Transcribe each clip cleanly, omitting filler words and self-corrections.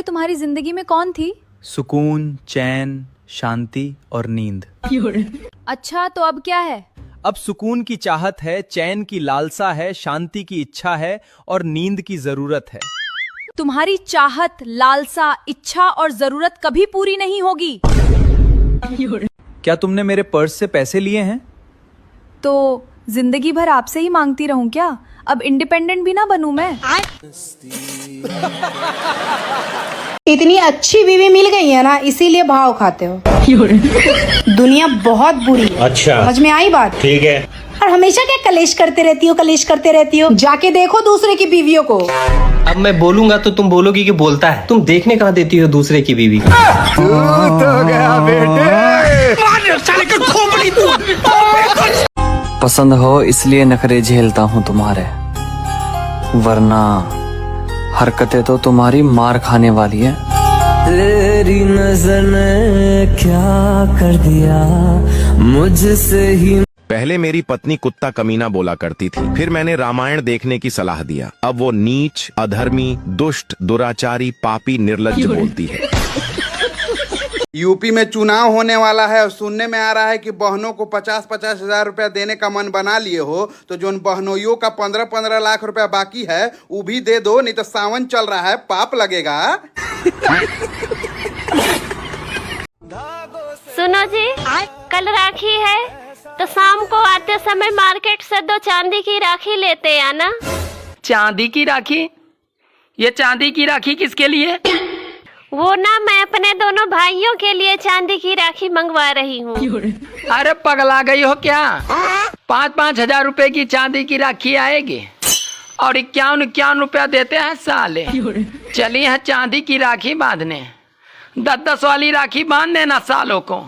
पहले तुम्हारी जिंदगी में कौन थी? सुकून, चैन, शांति और नींद। अच्छा, तो अब क्या है? अब सुकून की चाहत है, चैन की लालसा है, शांति की इच्छा है और नींद की जरूरत है। तुम्हारी चाहत, लालसा, इच्छा और जरूरत कभी पूरी नहीं होगी। क्या तुमने मेरे पर्स से पैसे लिए हैं? तो जिंदगी भर आपसे ही मांगती रहूं क्या? अब इंडिपेंडेंट भी ना बनूं मैं? इतनी अच्छी बीवी मिल गई है ना, इसीलिए भाव खाते हो। दुनिया बहुत बुरी है। अच्छा, समझ में आई बात? ठीक है। और हमेशा क्या कलेश करते रहती हो? जाके देखो दूसरे की बीवियों को। अब मैं बोलूंगा तो तुम बोलोगी कि बोलता है। तुम देखने कहाँ देती हो दूसरे की बीवी? पसंद हो इसलिए नखरे झेलता हूँ तुम्हारे, वरना हरकतें तो तुम्हारी मार खाने वाली है। तेरी नजर ने क्या कर दिया मुझसे ही। पहले मेरी पत्नी कुत्ता कमीना बोला करती थी, फिर मैंने रामायण देखने की सलाह दिया। अब वो नीच, अधर्मी, दुष्ट, दुराचारी, पापी, निर्लज्ज बोलती है। यूपी में चुनाव होने वाला है और सुनने में आ रहा है कि बहनों को 50-50 हजार रुपया देने का मन बना लिए हो, तो जो बहनोइयों का 15-15 लाख रुपया बाकी है वो भी दे दो, नहीं तो सावन चल रहा है, पाप लगेगा। सुनो जी, कल राखी है तो शाम को आते समय मार्केट से 2 चांदी की राखी लेते आना। चांदी की राखी? ये चांदी की राखी किसके लिए? वो ना, मैं अपने दोनों भाइयों के लिए चांदी की राखी मंगवा रही हूँ। अरे पगला गई हो क्या? 5-5 हजार रुपए की चांदी की राखी आएगी और 51 रुपया देते हैं साले। चलिए है चांदी की राखी बांधने, 10-10 वाली राखी बांध देना सालों को।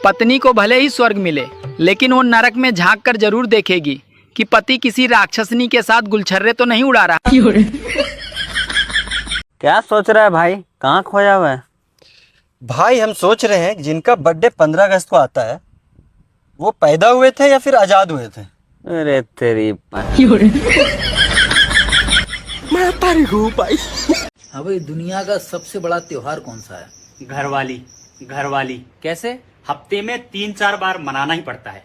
पत्नी को भले ही स्वर्ग मिले, लेकिन वो नरक में झांक कर जरूर देखेगी कि पति किसी राक्षसनी के साथ गुलछर्रे तो नहीं उड़ा रहा। क्या सोच रहा है भाई, कहाँ खोया हुआ है? भाई हम सोच रहे हैं जिनका बर्थडे 15 अगस्त को आता है, वो पैदा हुए थे या फिर आजाद हुए थे? अरे तेरी मैं पारी हूँ भाई। अब दुनिया का सबसे बड़ा त्योहार कौन सा है? घरवाली। घरवाली कैसे? हफ्ते में 3-4 बार मनाना ही पड़ता है।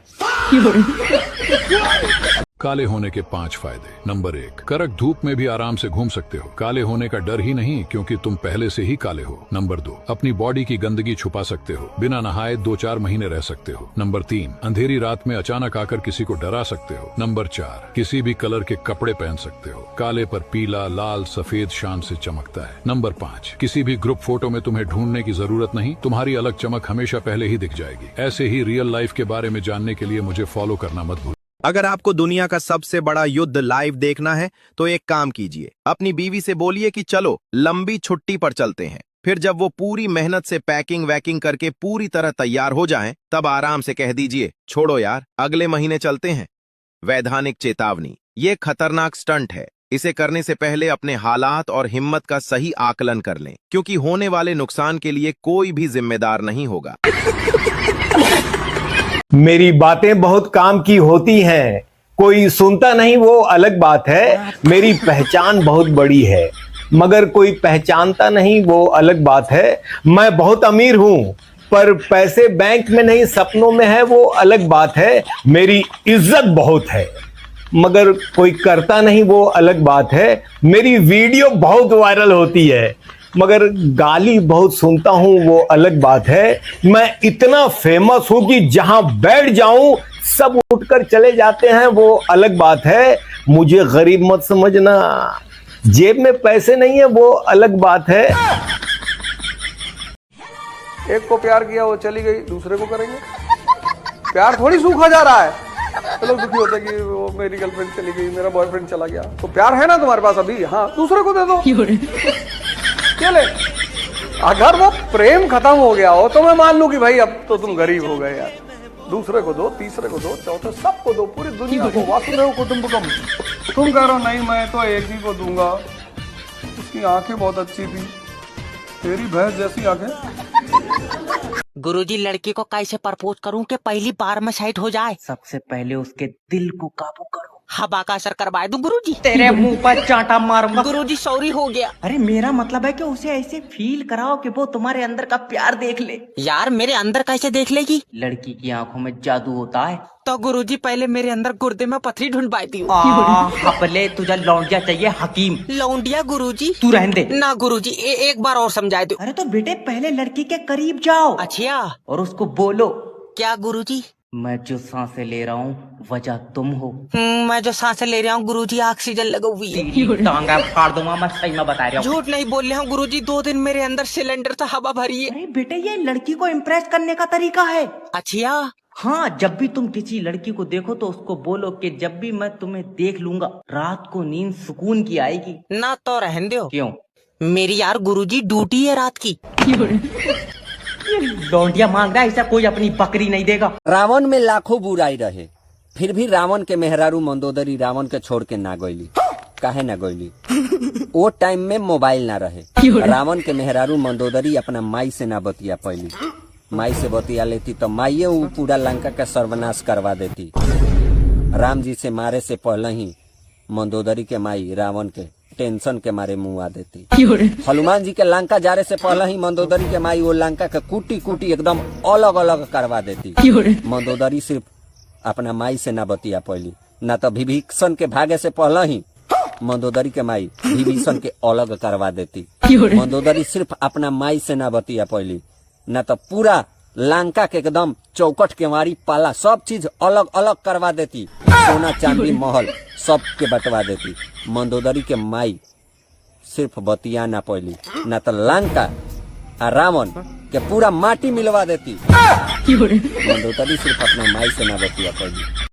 काले होने के 5 फायदे। नंबर 1, कड़क धूप में भी आराम से घूम सकते हो। काले होने का डर ही नहीं, क्योंकि तुम पहले से ही काले हो। नंबर 2, अपनी बॉडी की गंदगी छुपा सकते हो। बिना नहाए 2-4 महीने रह सकते हो। नंबर 3, अंधेरी रात में अचानक आकर किसी को डरा सकते हो। नंबर 4, किसी भी कलर के कपड़े पहन सकते हो। काले पर पीला, लाल, सफेद शान से चमकता है। नंबर 5, किसी भी ग्रुप फोटो में तुम्हें ढूंढने की जरूरत नहीं, तुम्हारी अलग चमक हमेशा पहले ही दिख जाएगी। ऐसे ही रियल लाइफ के बारे में जानने के लिए मुझे फॉलो करना मत भूलो। अगर आपको दुनिया का सबसे बड़ा युद्ध लाइव देखना है तो एक काम कीजिए, अपनी बीवी से बोलिए कि चलो लंबी छुट्टी पर चलते हैं। फिर जब वो पूरी मेहनत से पैकिंग वैकिंग करके पूरी तरह तैयार हो जाएं, तब आराम से कह दीजिए, छोड़ो यार, अगले महीने चलते हैं। वैधानिक चेतावनी, ये खतरनाक स्टंट है। इसे करने से पहले अपने हालात और हिम्मत का सही आकलन कर लें, क्योंकि होने वाले नुकसान के लिए कोई भी जिम्मेदार नहीं होगा। मेरी बातें बहुत काम की होती हैं, कोई सुनता नहीं वो अलग बात है। मेरी पहचान बहुत बड़ी है, मगर कोई पहचानता नहीं वो अलग बात है। मैं बहुत अमीर हूं, पर पैसे बैंक में नहीं सपनों में है वो अलग बात है। मेरी इज्जत बहुत है, मगर कोई करता नहीं वो अलग बात है। मेरी वीडियो बहुत वायरल होती है, मगर गाली बहुत सुनता हूं वो अलग बात है। मैं इतना फेमस हूं कि जहां बैठ जाऊं सब उठकर चले जाते हैं वो अलग बात है। मुझे गरीब मत समझना, जेब में पैसे नहीं है वो अलग बात है। एक को प्यार किया, वो चली गई, दूसरे को करेंगे। प्यार थोड़ी सूखा जा रहा है। लोग दुखी होते हैं कि वो मेरी गर्लफ्रेंड चली गई, मेरा बॉयफ्रेंड चला गया, तो प्यार है ना तुम्हारे पास अभी, हाँ दूसरे को दे दो। चले, अगर वो प्रेम खत्म हो गया हो तो मैं मान लूं कि भाई अब तो तुम गरीब हो गए यार। दूसरे को दो, तीसरे को दो, चौथे सबको दो, पूरी दुनिया को। वासुदेव कुटुंबकम। तुम कह रहे हो नहीं मैं तो एक ही को दूंगा, उसकी आंखें बहुत अच्छी थी, तेरी भैंस जैसी आंखें। गुरुजी, लड़की को कैसे प्रपोज करूं कि पहली बार में साइट हो जाए? सबसे पहले उसके दिल को काबू करो। हवा का असर करवाए दूं गुरुजी? तेरे मुंह पर चांटा मारूंगा। गुरुजी सॉरी हो गया। अरे मेरा मतलब है कि उसे ऐसे फील कराओ कि वो तुम्हारे अंदर का प्यार देख ले। यार मेरे अंदर कैसे देख लेगी? लड़की की आंखों में जादू होता है। तो गुरुजी पहले मेरे अंदर गुर्दे में पथरी ढूंढवाई दी। हपले तुझे लौंडिया चाहिए हकीम। लौंडिया गुरुजी? तू रहने दे। ना गुरुजी एक बार और समझा दो। अरे तो बेटे पहले लड़की के करीब जाओ। अच्छा। और उसको बोलो। क्या गुरुजी? मैं जो सांसें ले रहा हूँ वजह तुम हो। मैं जो सांसें ले रहा हूँ गुरुजी ऑक्सीजन लगा हुई है। टांगा फाड़ दूंगा, मैं सही में बता रहा हूँ। झूठ नहीं बोल रहा हूँ गुरुजी, 2 दिन मेरे अंदर सिलेंडर था, हवा भरी है। अरे बेटे ये लड़की को इम्प्रेस करने का तरीका है। अच्छा। हाँ, जब भी तुम किसी लड़की को देखो तो उसको बोलो कि जब भी मैं तुम्हें देख लूंगा रात को नींद सुकून की आएगी। ना तो रहने दो। क्यों? मेरी यार गुरुजी ड्यूटी है रात की। लौंडिया मांग रहा है, ऐसा कोई अपनी बकरी नहीं देगा। रावण में लाखों बुराई रहे, फिर भी रावण के मेहरारू मंदोदरी रावण के छोड़ के ना गईली। काहे ना गईली? वो टाइम में मोबाइल ना रहे। रावण के मेहरारू मंदोदरी अपना माई से ना बतिया पैली। माई से बतिया लेती तो माइये वो पूरा लंका का सर्वनाश करवा देती। राम जी से मारे से पहले ही मंदोदरी के माई रावण के टेंशन के मारे मुँह आ देती। हनुमान जी के लंका जाने से पहले ही मंदोदरी के माई वो लंका के कुटी कुटी एकदम अलग अलग करवा देती। मंदोदरी सिर्फ अपना माई से ना बतिया पैली, ना तो विभीषण के भागे से पहले ही मंदोदरी के माई विभीषण के अलग करवा देती। मंदोदरी सिर्फ अपना माई से ना बतिया पैली, ना तो पूरा लंका के एकदम चौकट के मारी पाला सब चीज अलग अलग करवा देती। सोना चांदी महल सब के बंटवा देती। मंदोदरी के माई सिर्फ बतिया ना पैली, ना तो लंका आ रावण के पूरा माटी मिलवा देती। मंदोदरी सिर्फ अपना माई से ना बतिया पैली।